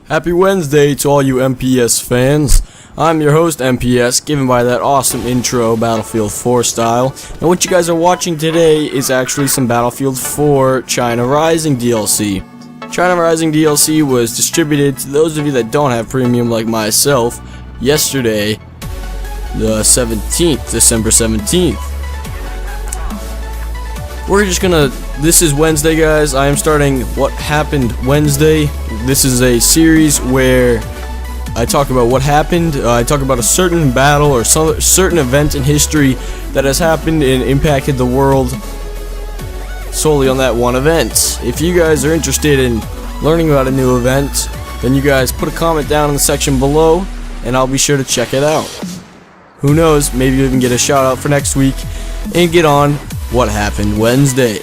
Happy Wednesday to all you MPS fans. I'm your host MPS, given by that awesome intro, Battlefield 4 style. And what you guys are watching today is actually some Battlefield 4 China Rising DLC. China Rising DLC was distributed to those of you that don't have premium like myself yesterday, the 17th, December 17th. This is Wednesday, guys. I am starting What Happened Wednesday. This is a series where I talk about what happened. I talk about a certain battle or some certain event in history that has happened and impacted the world solely on that one event. If you guys are interested in learning about a new event, then you guys put a comment down in the section below and I'll be sure to check it out. Who knows, maybe you'll even get a shout out for next week and get on What Happened Wednesday.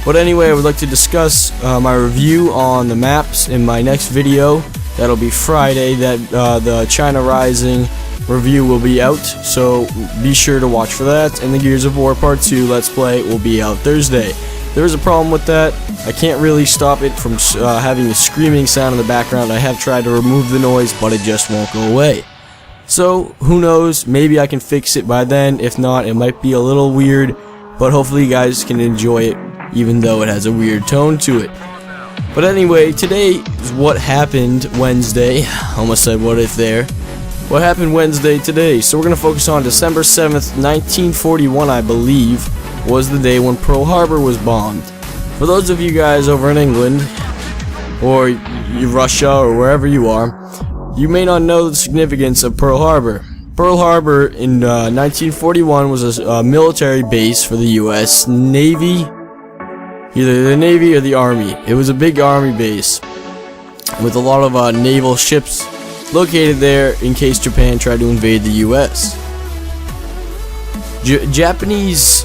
But anyway, I would like to discuss my review on the maps in my next video. That'll be Friday, that the China Rising review will be out, so be sure to watch for that. And the Gears of War Part 2 Let's Play will be out Thursday. There is a problem with that. I can't really stop it from having a screaming sound in the background. I have tried to remove the noise, but it just won't go away. So, who knows, maybe I can fix it by then. If not, it might be a little weird, but hopefully you guys can enjoy it, even though it has a weird tone to it. But anyway, today is What Happened Wednesday. Almost said what if there. What happened Wednesday today? So we're going to focus on December 7th, 1941, I believe, was the day when Pearl Harbor was bombed. For those of you guys over in England, or Russia, or wherever you are, you may not know the significance of Pearl Harbor. Pearl Harbor in 1941 was a military base for the U.S. Navy, either the Navy or the Army. It was a big Army base with a lot of naval ships located there in case Japan tried to invade the U.S. Japanese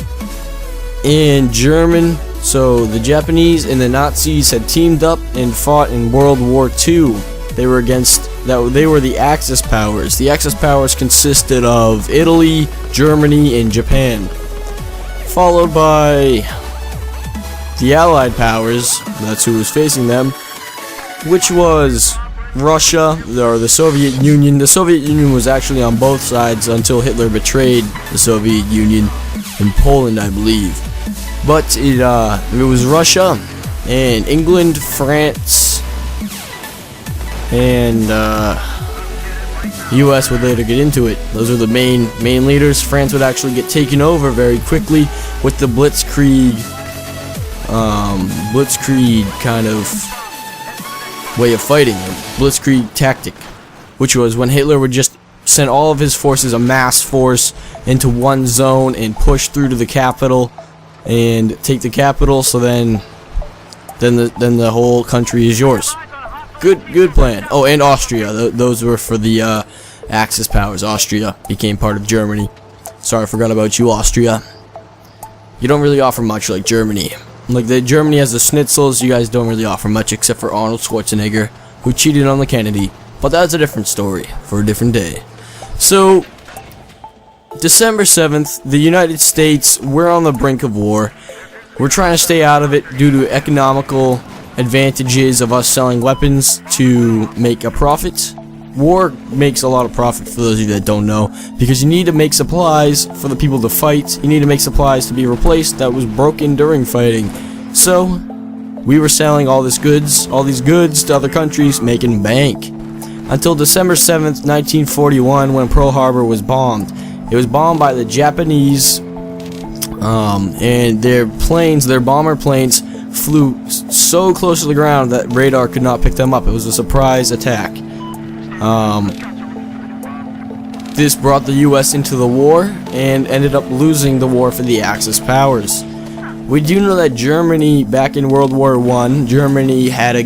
and German, so the Japanese and the Nazis had teamed up and fought in World War II. They were the Axis powers. The Axis powers consisted of Italy, Germany, and Japan, followed by the Allied powers. That's who was facing them, which was Russia or the Soviet Union. The Soviet Union was actually on both sides until Hitler betrayed the Soviet Union in Poland, I believe. But it was Russia and England, France, and U.S. would later get into it. Those are the main leaders. France would actually get taken over very quickly with the Blitzkrieg kind of way of fighting, Blitzkrieg tactic, which was when Hitler would just send all of his forces, a mass force, into one zone and push through to the capital and take the capital. So then the whole country is yours. Good plan. Oh, and Austria. Those were for the Axis powers. Austria became part of Germany. Sorry, I forgot about you, Austria. You don't really offer much like Germany. Like Germany has the Schnitzels, you guys don't really offer much except for Arnold Schwarzenegger, who cheated on the Kennedy. But that's a different story for a different day. So, December 7th, the United States, we're on the brink of war. We're trying to stay out of it due to economical advantages of us selling weapons to make a profit. War makes a lot of profit, for those of you that don't know, because you need to make supplies for the people to fight. You need to make supplies to be replaced that was broken during fighting. So we were selling all these goods to other countries, making bank. Until December 7th, 1941, when Pearl Harbor was bombed. It was bombed by the Japanese, and their bomber planes flew so close to the ground that radar could not pick them up. It was a surprise attack. This brought the U.S. into the war and ended up losing the war for the Axis powers. We do know that Germany, back in World War I, Germany had a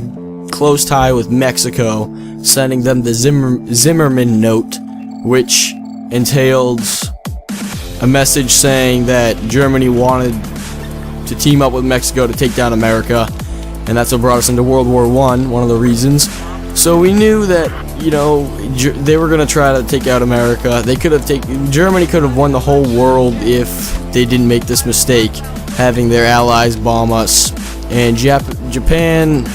close tie with Mexico, sending them the Zimmerman Note, which entailed a message saying that Germany wanted to team up with Mexico to take down America, and that's what brought us into World War I, one of the reasons. So we knew that, you know, they were going to try to take out America. Germany could have won the whole world if they didn't make this mistake, having their allies bomb us. And Japan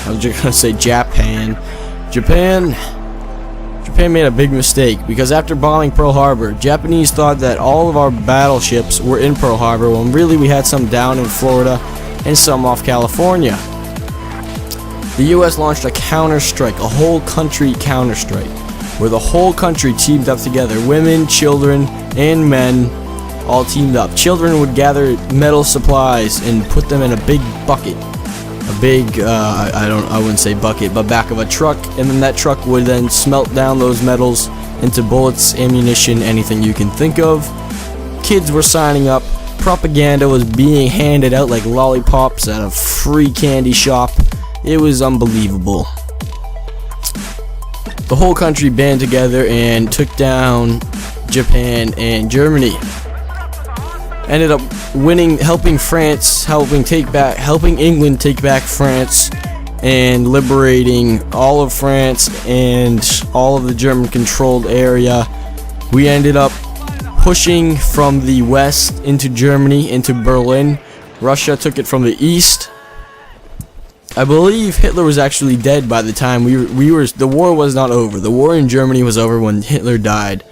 Japan made a big mistake, because after bombing Pearl Harbor, Japanese thought that all of our battleships were in Pearl Harbor, when really we had some down in Florida and some off California. The US launched a counter-strike, a whole country counter-strike, where the whole country teamed up together. Women, children, and men all teamed up. Children would gather metal supplies and put them in a big bucket. A big, I wouldn't say bucket, but back of a truck, and then that truck would then smelt down those metals into bullets, ammunition, anything you can think of. Kids were signing up. Propaganda was being handed out like lollipops at a free candy shop. It was unbelievable. The whole country band together and took down Japan and Germany. Ended up winning, helping England take back France, and liberating all of France and all of the German-controlled area. We ended up pushing from the west into Germany, into Berlin. Russia took it from the east. I believe Hitler was actually dead by the time the war was not over. The war in Germany was over when Hitler died.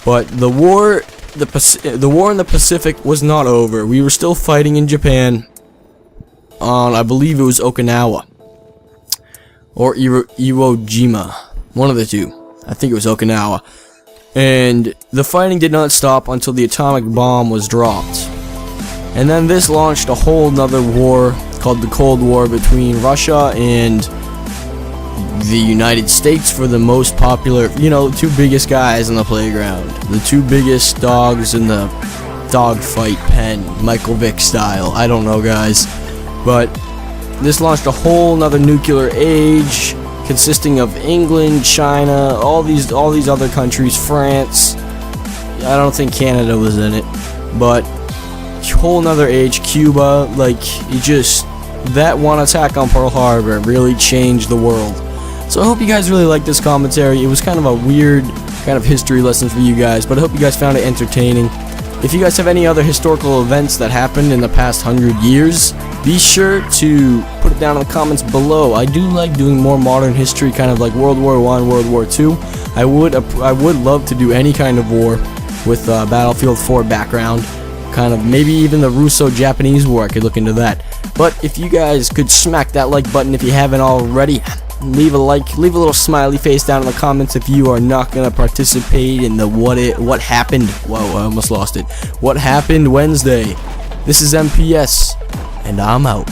But the war in the Pacific was not over. We were still fighting in Japan on, I believe it was Okinawa or Iwo Jima, one of the two. I think it was Okinawa. And the fighting did not stop until the atomic bomb was dropped. And then this launched a whole nother war called the Cold War between Russia and the United States for the most popular, the two biggest guys on the playground, the two biggest dogs in the dogfight pen, Michael Vick style. I don't know, guys, but this launched a whole nother nuclear age consisting of England, China, all these other countries, France. I don't think Canada was in it, but whole nother age, Cuba. That one attack on Pearl Harbor really changed the world. So I hope you guys really liked this commentary. It was kind of a weird kind of history lesson for you guys, but I hope you guys found it entertaining. If you guys have any other historical events that happened in the past 100 years, be sure to put it down in the comments below. I do like doing more modern history, kind of like World War I, World War II. I would love to do any kind of war with Battlefield 4 background. Kind of maybe even the Russo-Japanese War. I could look into that. But if you guys could smack that like button if you haven't already, leave a like, leave a little smiley face down in the comments if you are not gonna participate in the what happened. Whoa, I almost lost it. What happened Wednesday? This is MPS, and I'm out.